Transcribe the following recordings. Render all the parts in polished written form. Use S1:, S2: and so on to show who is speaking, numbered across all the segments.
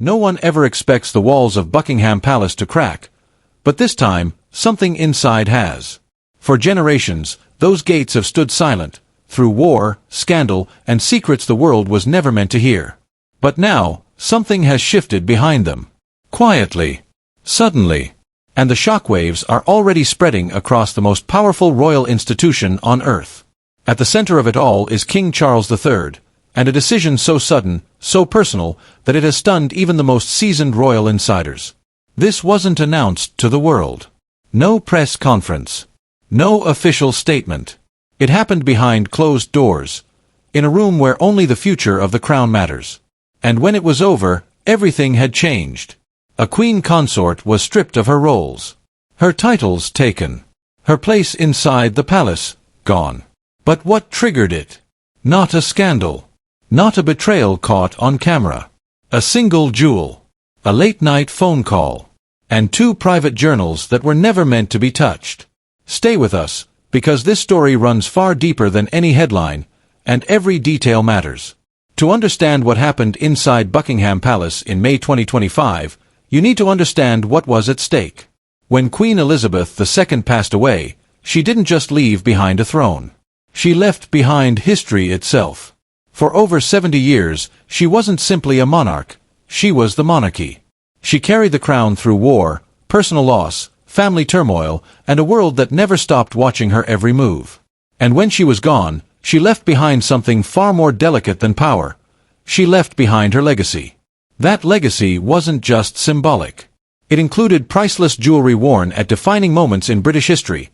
S1: No one ever expects the walls of Buckingham Palace to crack, but this time, something inside has. For generations, those gates have stood silent, through war, scandal, and secrets the world was never meant to hear. But now, something has shifted behind them. Quietly. Suddenly. And the shockwaves are already spreading across the most powerful royal institution on earth. At the center of it all is King Charles III, and a decision so sudden, so personal, that it has stunned even the most seasoned royal insiders. This wasn't announced to the world. No press conference. No official statement. It happened behind closed doors, in a room where only the future of the crown matters. And when it was over, everything had changed. A queen consort was stripped of her roles. Her titles taken. Her place inside the palace, gone. But what triggered it? Not a scandal. Not a betrayal caught on camera. A single jewel. A late-night phone call. And 2 private journals that were never meant to be touched. Stay with us, because this story runs far deeper than any headline, and every detail matters. To understand what happened inside Buckingham Palace in May 2025, you need to understand what was at stake. When Queen Elizabeth II passed away, she didn't just leave behind a throne. She left behind history itself. For over 70 years, she wasn't simply a monarch, she was the monarchy. She carried the crown through war, personal loss, family turmoil, and a world that never stopped watching her every move. And when she was gone, she left behind something far more delicate than power. She left behind her legacy. That legacy wasn't just symbolic. It included priceless jewelry worn at defining moments in British history,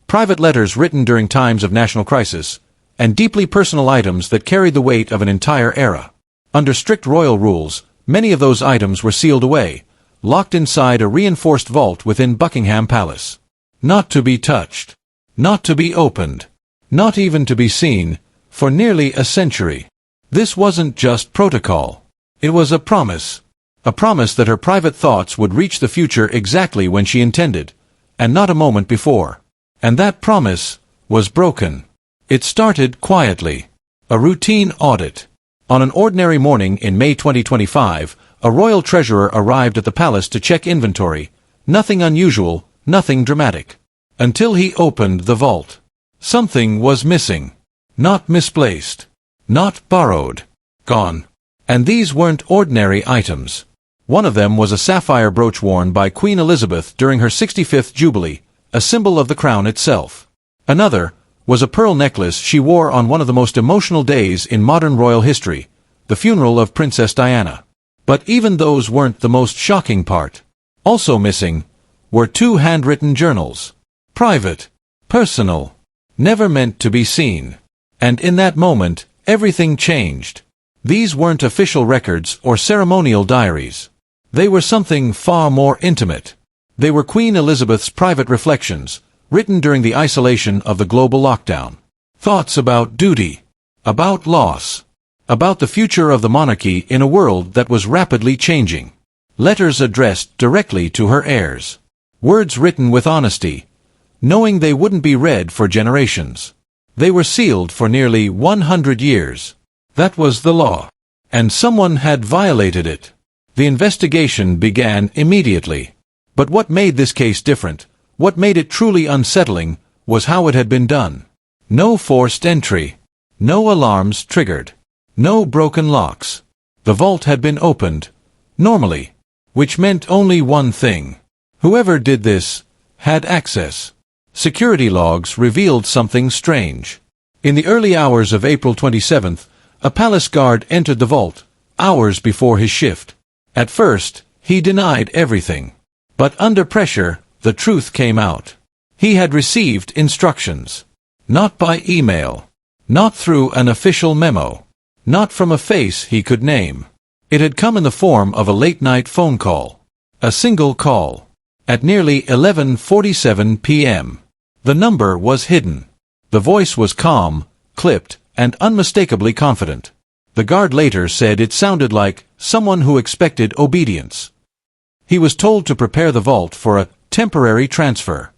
S1: private letters written during times of national crisis, and deeply personal items that carried the weight of an entire era. Under strict royal rules, many of those items were sealed away, locked inside a reinforced vault within Buckingham Palace. Not to be touched. Not to be opened. Not even to be seen, for nearly a century. This wasn't just protocol. It was a promise. A promise that her private thoughts would reach the future exactly when she intended, and not a moment before. And that promise was broken. It started quietly. A routine audit. On an ordinary morning in May 2025, a royal treasurer arrived at the palace to check inventory. Nothing unusual, nothing dramatic. Until he opened the vault. Something was missing. Not misplaced. Not borrowed. Gone. And these weren't ordinary items. One of them was a sapphire brooch worn by Queen Elizabeth during her 65th Jubilee, a symbol of the crown itself. Another was a pearl necklace she wore on one of the most emotional days in modern royal history, the funeral of Princess Diana. But even those weren't the most shocking part. Also missing were 2 handwritten journals. Private. Personal. Never meant to be seen. And in that moment, everything changed. These weren't official records or ceremonial diaries. They were something far more intimate. They were Queen Elizabeth's private reflections, written during the isolation of the global lockdown. Thoughts about duty. About loss. About the future of the monarchy in a world that was rapidly changing. Letters addressed directly to her heirs. Words written with honesty, knowing they wouldn't be read for generations. They were sealed for nearly 100 years. That was the law. And someone had violated it. The investigation began immediately. But what made this case different, what made it truly unsettling, was how it had been done. No forced entry. No alarms triggered. No broken locks. The vault had been opened, normally, which meant only one thing. Whoever did this had access. Security logs revealed something strange. In the early hours of April 27th, a palace guard entered the vault, hours before his shift. At first, he denied everything. But under pressure, the truth came out. He had received instructions. Not by email. Not through an official memo. Not from a face he could name. It had come in the form of a late-night phone call. A single call. At nearly 11:47 p.m. The number was hidden. The voice was calm, clipped, and unmistakably confident. The guard later said it sounded like someone who expected obedience. He was told to prepare the vault for a temporary transfer.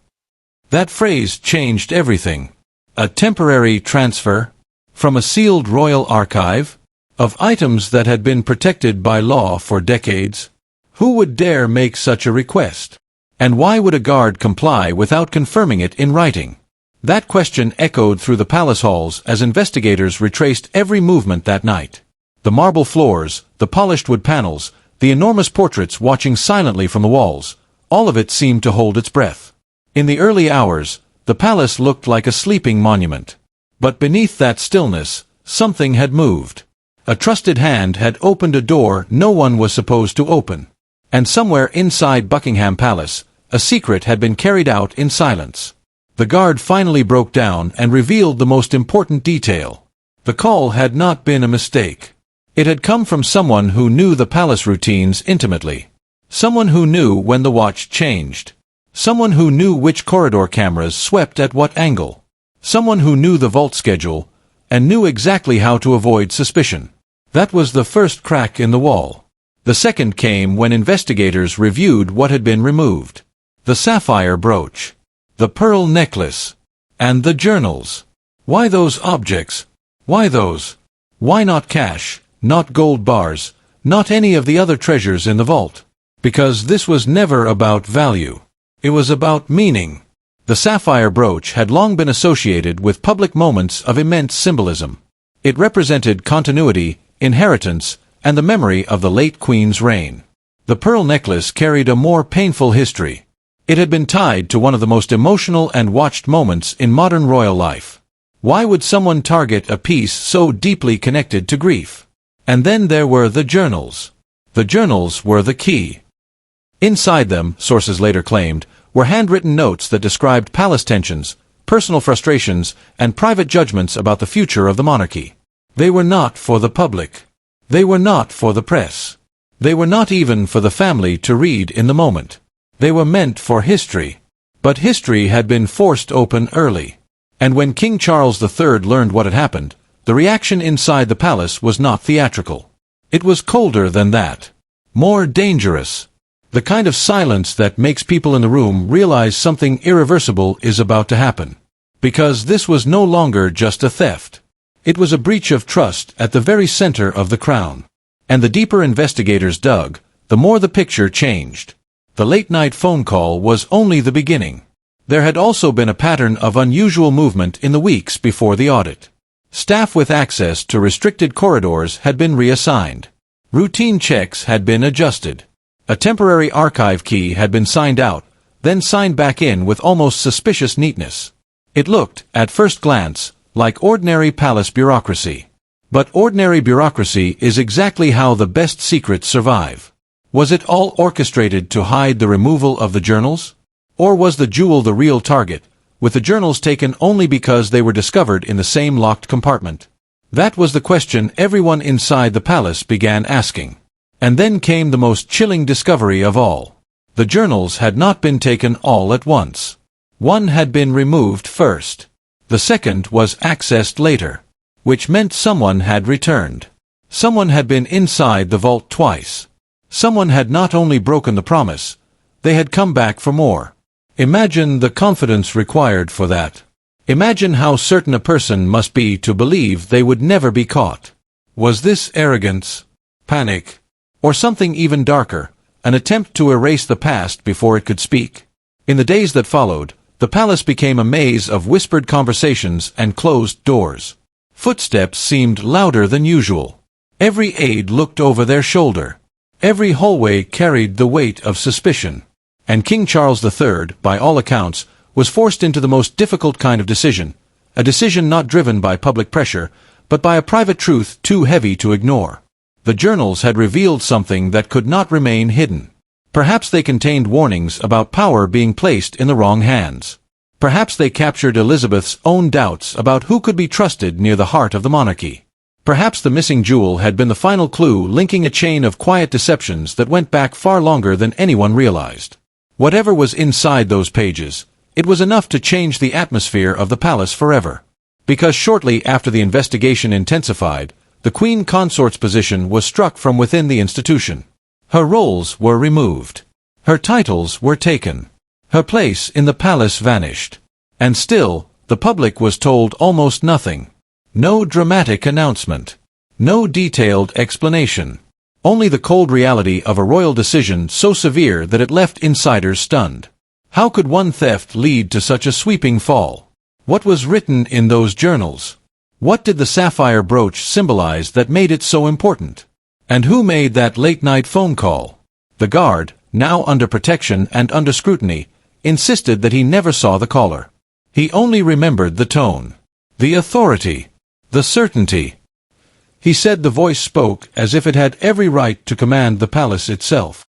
S1: That phrase changed everything. A temporary transfer? From a sealed royal archive? Of items that had been protected by law for decades? Who would dare make such a request? And why would a guard comply without confirming it in writing? That question echoed through the palace halls as investigators retraced every movement that night. The marble floors, the polished wood panels, the enormous portraits watching silently from the walls, all of it seemed to hold its breath. In the early hours, the palace looked like a sleeping monument. But beneath that stillness, something had moved. A trusted hand had opened a door no one was supposed to open. And somewhere inside Buckingham Palace, a secret had been carried out in silence. The guard finally broke down and revealed the most important detail. The call had not been a mistake. It had come from someone who knew the palace routines intimately. Someone who knew when the watch changed. Someone who knew which corridor cameras swept at what angle. Someone who knew the vault schedule, and knew exactly how to avoid suspicion. That was the first crack in the wall. The second came when investigators reviewed what had been removed. The sapphire brooch, the pearl necklace, and the journals. Why those objects? Why those? Why not cash, not gold bars, not any of the other treasures in the vault? Because this was never about value. It was about meaning. The sapphire brooch had long been associated with public moments of immense symbolism. It represented continuity, inheritance, and the memory of the late Queen's reign. The pearl necklace carried a more painful history. It had been tied to one of the most emotional and watched moments in modern royal life. Why would someone target a piece so deeply connected to grief? And then there were the journals. The journals were the key. Inside them, sources later claimed, were handwritten notes that described palace tensions, personal frustrations, and private judgments about the future of the monarchy. They were not for the public. They were not for the press. They were not even for the family to read in the moment. They were meant for history. But history had been forced open early. And when King Charles III learned what had happened, the reaction inside the palace was not theatrical. It was colder than that. More dangerous. The kind of silence that makes people in the room realize something irreversible is about to happen. Because this was no longer just a theft. It was a breach of trust at the very center of the crown. And the deeper investigators dug, the more the picture changed. The late-night phone call was only the beginning. There had also been a pattern of unusual movement in the weeks before the audit. Staff with access to restricted corridors had been reassigned. Routine checks had been adjusted. A temporary archive key had been signed out, then signed back in with almost suspicious neatness. It looked, at first glance, like ordinary palace bureaucracy. But ordinary bureaucracy is exactly how the best secrets survive. Was it all orchestrated to hide the removal of the journals? Or was the jewel the real target, with the journals taken only because they were discovered in the same locked compartment? That was the question everyone inside the palace began asking. And then came the most chilling discovery of all. The journals had not been taken all at once. One had been removed first. The second was accessed later. Which meant someone had returned. Someone had been inside the vault twice. Someone had not only broken the promise, they had come back for more. Imagine the confidence required for that. Imagine how certain a person must be to believe they would never be caught. Was this arrogance, panic, or something even darker, an attempt to erase the past before it could speak? In the days that followed, the palace became a maze of whispered conversations and closed doors. Footsteps seemed louder than usual. Every aide looked over their shoulder. Every hallway carried the weight of suspicion. And King Charles III, by all accounts, was forced into the most difficult kind of decision, a decision not driven by public pressure, but by a private truth too heavy to ignore. The journals had revealed something that could not remain hidden. Perhaps they contained warnings about power being placed in the wrong hands. Perhaps they captured Elizabeth's own doubts about who could be trusted near the heart of the monarchy. Perhaps the missing jewel had been the final clue linking a chain of quiet deceptions that went back far longer than anyone realized. Whatever was inside those pages, it was enough to change the atmosphere of the palace forever. Because shortly after the investigation intensified, the Queen Consort's position was struck from within the institution. Her roles were removed. Her titles were taken. Her place in the palace vanished. And still, the public was told almost nothing. No dramatic announcement. No detailed explanation. Only the cold reality of a royal decision so severe that it left insiders stunned. How could one theft lead to such a sweeping fall? What was written in those journals? What did the sapphire brooch symbolize that made it so important? And who made that late-night phone call? The guard, now under protection and under scrutiny, insisted that he never saw the caller. He only remembered the tone, the authority, the certainty. He said the voice spoke as if it had every right to command the palace itself.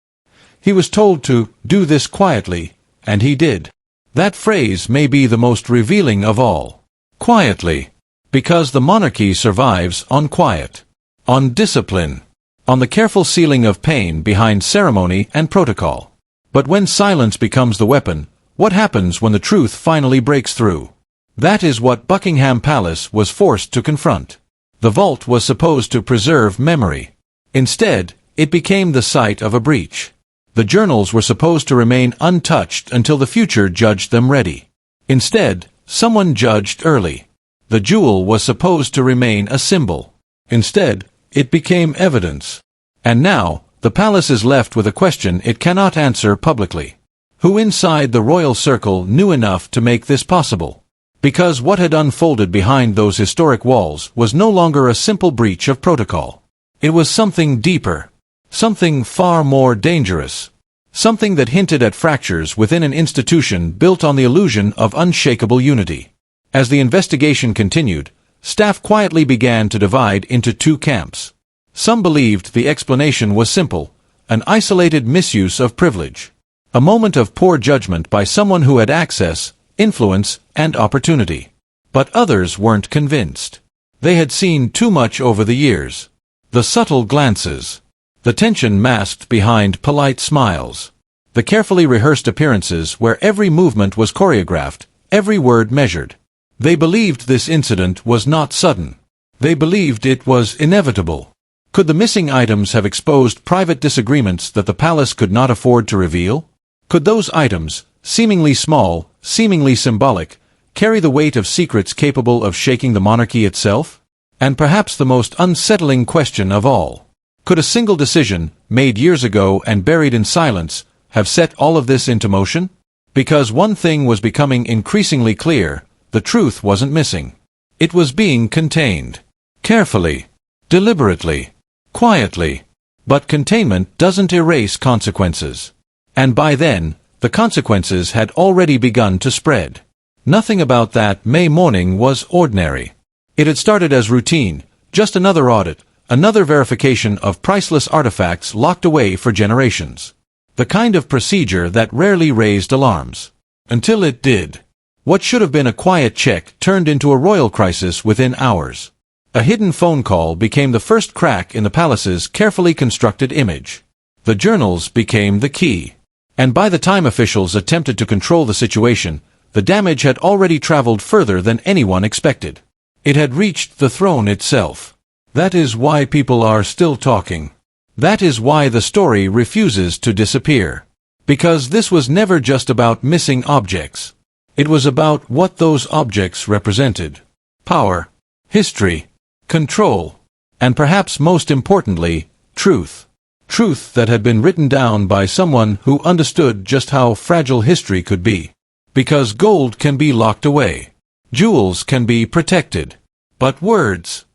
S1: He was told to do this quietly, and he did. That phrase may be the most revealing of all. Quietly. Because the monarchy survives on quiet, on discipline, on the careful sealing of pain behind ceremony and protocol. But when silence becomes the weapon, what happens when the truth finally breaks through? That is what Buckingham Palace was forced to confront. The vault was supposed to preserve memory. Instead, it became the site of a breach. The journals were supposed to remain untouched until the future judged them ready. Instead, someone judged early. The jewel was supposed to remain a symbol. Instead, it became evidence. And now, the palace is left with a question it cannot answer publicly. Who inside the royal circle knew enough to make this possible? Because what had unfolded behind those historic walls was no longer a simple breach of protocol. It was something deeper. Something far more dangerous. Something that hinted at fractures within an institution built on the illusion of unshakable unity. As the investigation continued, staff quietly began to divide into two camps. Some believed the explanation was simple, an isolated misuse of privilege. A moment of poor judgment by someone who had access, influence, and opportunity. But others weren't convinced. They had seen too much over the years. The subtle glances. The tension masked behind polite smiles. The carefully rehearsed appearances where every movement was choreographed, every word measured. They believed this incident was not sudden. They believed it was inevitable. Could the missing items have exposed private disagreements that the palace could not afford to reveal? Could those items, seemingly small, seemingly symbolic, carry the weight of secrets capable of shaking the monarchy itself? And perhaps the most unsettling question of all. Could a single decision, made years ago and buried in silence, have set all of this into motion? Because one thing was becoming increasingly clear. The truth wasn't missing. It was being contained. Carefully. Deliberately. Quietly. But containment doesn't erase consequences. And by then, the consequences had already begun to spread. Nothing about that May morning was ordinary. It had started as routine, just another audit, another verification of priceless artifacts locked away for generations. The kind of procedure that rarely raised alarms. Until it did. What should have been a quiet check turned into a royal crisis within hours. A hidden phone call became the first crack in the palace's carefully constructed image. The journals became the key. And by the time officials attempted to control the situation, the damage had already traveled further than anyone expected. It had reached the throne itself. That is why people are still talking. That is why the story refuses to disappear. Because this was never just about missing objects. It was about what those objects represented. Power, history, control, and perhaps most importantly, truth. Truth that had been written down by someone who understood just how fragile history could be. Because gold can be locked away. Jewels can be protected. But words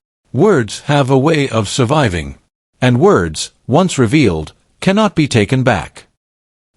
S1: have a way of surviving. And words, once revealed, cannot be taken back.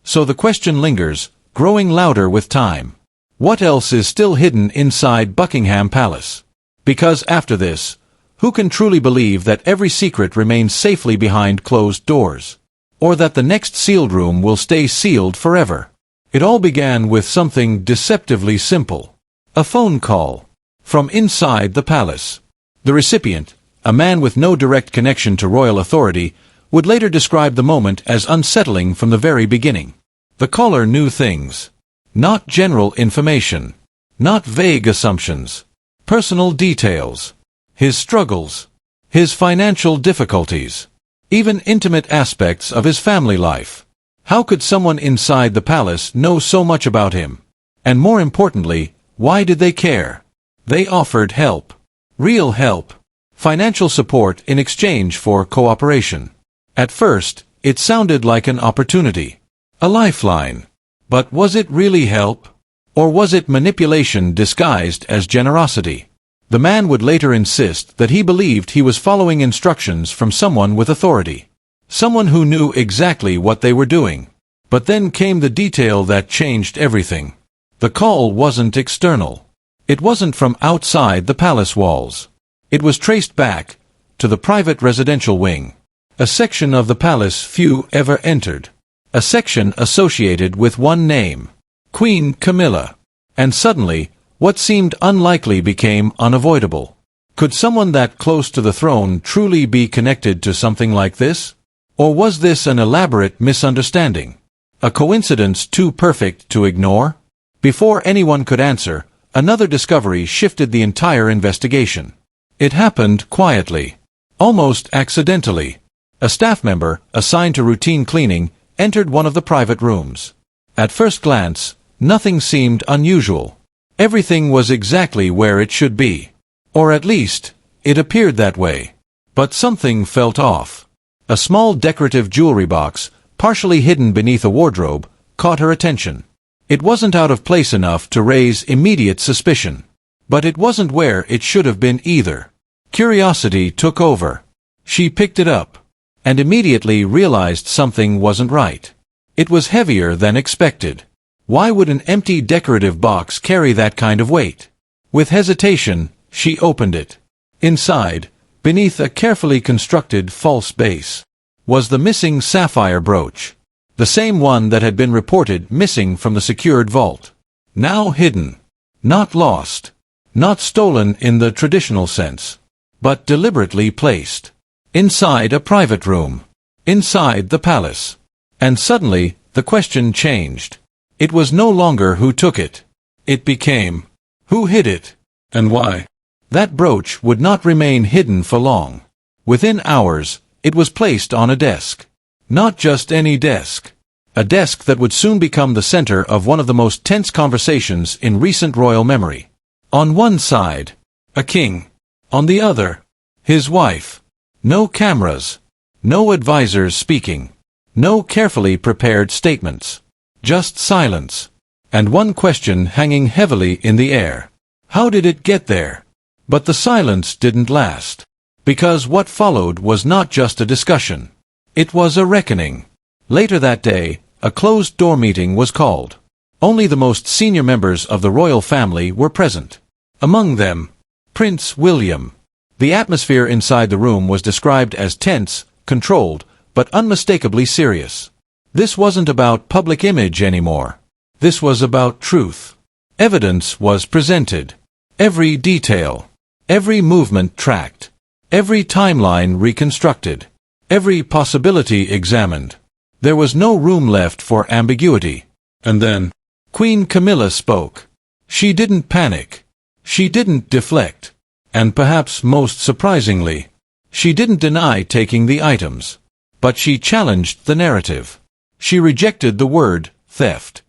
S1: So the question lingers, growing louder with time. What else is still hidden inside Buckingham Palace? Because after this, who can truly believe that every secret remains safely behind closed doors? Or that the next sealed room will stay sealed forever? It all began with something deceptively simple. A phone call. From inside the palace. The recipient, a man with no direct connection to royal authority, would later describe the moment as unsettling from the very beginning. The caller knew things. Not general information. Not vague assumptions. Personal details. His struggles. His financial difficulties. Even intimate aspects of his family life. How could someone inside the palace know so much about him? And more importantly, why did they care? They offered help. Real help. Financial support in exchange for cooperation. At first, it sounded like an opportunity. A lifeline. But was it really help? Or was it manipulation disguised as generosity? The man would later insist that he believed he was following instructions from someone with authority. Someone who knew exactly what they were doing. But then came the detail that changed everything. The call wasn't external. It wasn't from outside the palace walls. It was traced back to the private residential wing. A section of the palace few ever entered. A section associated with one name. Queen Camilla. And suddenly, what seemed unlikely became unavoidable. Could someone that close to the throne truly be connected to something like this? Or was this an elaborate misunderstanding? A coincidence too perfect to ignore? Before anyone could answer, another discovery shifted the entire investigation. It happened quietly. Almost accidentally. A staff member, assigned to routine cleaning, entered one of the private rooms. At first glance, nothing seemed unusual. Everything was exactly where it should be. Or at least, it appeared that way. But something felt off. A small decorative jewelry box, partially hidden beneath a wardrobe, caught her attention. It wasn't out of place enough to raise immediate suspicion. But it wasn't where it should have been either. Curiosity took over. She picked it up, and immediately realized something wasn't right. It was heavier than expected. Why would an empty decorative box carry that kind of weight? With hesitation, she opened it. Inside, beneath a carefully constructed false base, was the missing sapphire brooch. The same one that had been reported missing from the secured vault. Now hidden. Not lost. Not stolen in the traditional sense. But deliberately placed. Inside a private room. Inside the palace. And suddenly, the question changed. It was no longer who took it. It became, who hid it? And why? That brooch would not remain hidden for long. Within hours, it was placed on a desk. Not just any desk. A desk that would soon become the center of one of the most tense conversations in recent royal memory. On one side, a king. On the other, his wife. No cameras. No advisors speaking. No carefully prepared statements. Just silence. And one question hanging heavily in the air. How did it get there? But the silence didn't last. Because what followed was not just a discussion. It was a reckoning. Later that day, a closed-door meeting was called. Only the most senior members of the royal family were present. Among them, Prince William. The atmosphere inside the room was described as tense, controlled, but unmistakably serious. This wasn't about public image anymore. This was about truth. Evidence was presented. Every detail. Every movement tracked. Every timeline reconstructed. Every possibility examined. There was no room left for ambiguity. And then, Queen Camilla spoke. She didn't panic. She didn't deflect. And perhaps most surprisingly, she didn't deny taking the items. But she challenged the narrative. She rejected the word, theft.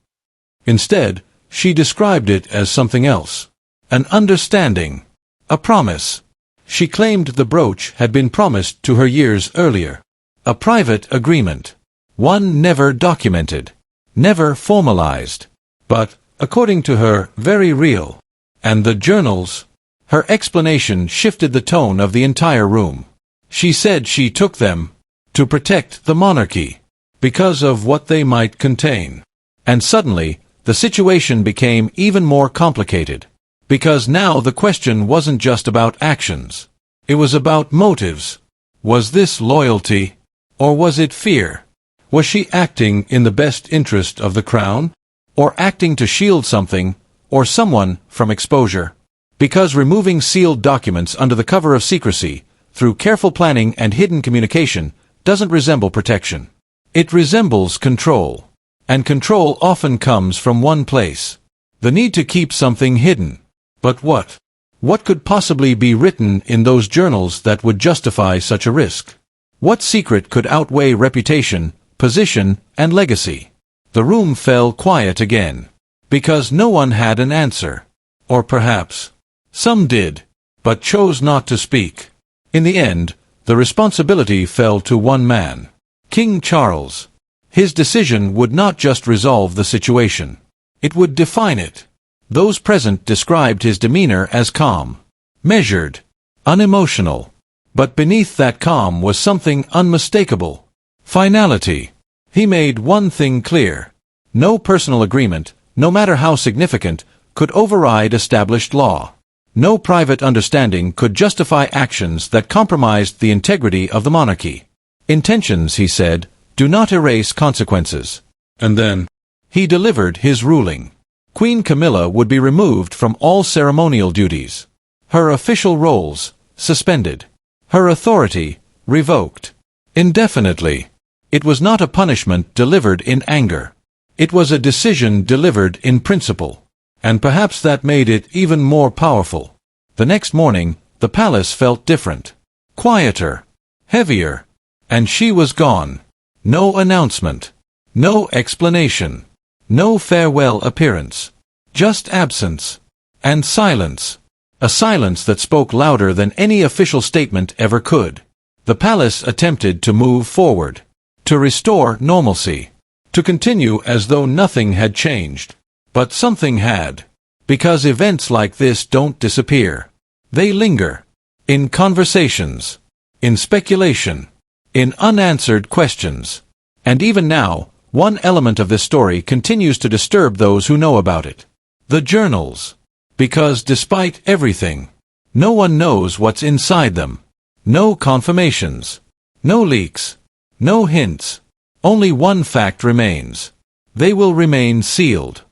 S1: Instead, she described it as something else. An understanding. A promise. She claimed the brooch had been promised to her years earlier. A private agreement. One never documented. Never formalized. But, according to her, very real. And the journals? Her explanation shifted the tone of the entire room. She said she took them to protect the monarchy. Because of what they might contain. And suddenly, the situation became even more complicated. Because now the question wasn't just about actions. It was about motives. Was this loyalty? Or was it fear? Was she acting in the best interest of the crown? Or acting to shield something, or someone, from exposure? Because removing sealed documents under the cover of secrecy, through careful planning and hidden communication, doesn't resemble protection. It resembles control. And control often comes from one place. The need to keep something hidden. But what? What could possibly be written in those journals that would justify such a risk? What secret could outweigh reputation, position, and legacy? The room fell quiet again. Because no one had an answer. Or perhaps, some did, but chose not to speak. In the end, the responsibility fell to one man. King Charles. His decision would not just resolve the situation. It would define it. Those present described his demeanor as calm, measured, unemotional. But beneath that calm was something unmistakable. Finality. He made one thing clear. No personal agreement, no matter how significant, could override established law. No private understanding could justify actions that compromised the integrity of the monarchy. Intentions, he said, do not erase consequences. And then he delivered his ruling. Queen Camilla would be removed from all ceremonial duties. Her official roles suspended. Her authority revoked. Indefinitely. It was not a punishment delivered in anger. It was a decision delivered in principle. And perhaps that made it even more powerful. The next morning, the palace felt different. Quieter. Heavier. And she was gone. No announcement. No explanation. No farewell appearance. Just absence. And silence. A silence that spoke louder than any official statement ever could. The palace attempted to move forward. To restore normalcy. To continue as though nothing had changed. But something had. Because events like this don't disappear. They linger. In conversations. In speculation. In unanswered questions. And even now, one element of this story continues to disturb those who know about it. The journals. Because despite everything, no one knows what's inside them. No confirmations. No leaks. No hints. Only one fact remains. They will remain sealed.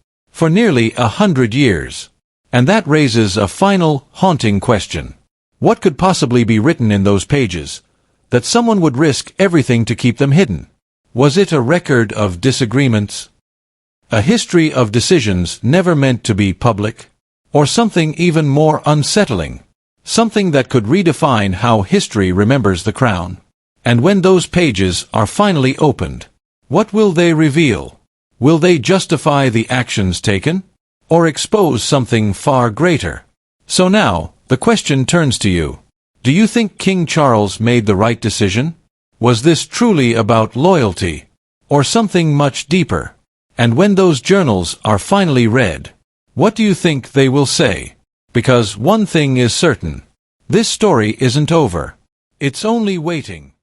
S1: For nearly 100 years. And that raises a final, haunting question. What could possibly be written in those pages, that someone would risk everything to keep them hidden? Was it a record of disagreements? A history of decisions never meant to be public? Or something even more unsettling? Something that could redefine how history remembers the crown? And when those pages are finally opened, what will they reveal? Will they justify the actions taken? Or expose something far greater? So now, the question turns to you. Do you think King Charles made the right decision? Was this truly about loyalty? Or something much deeper? And when those journals are finally read, what do you think they will say? Because one thing is certain. This story isn't over. It's only waiting.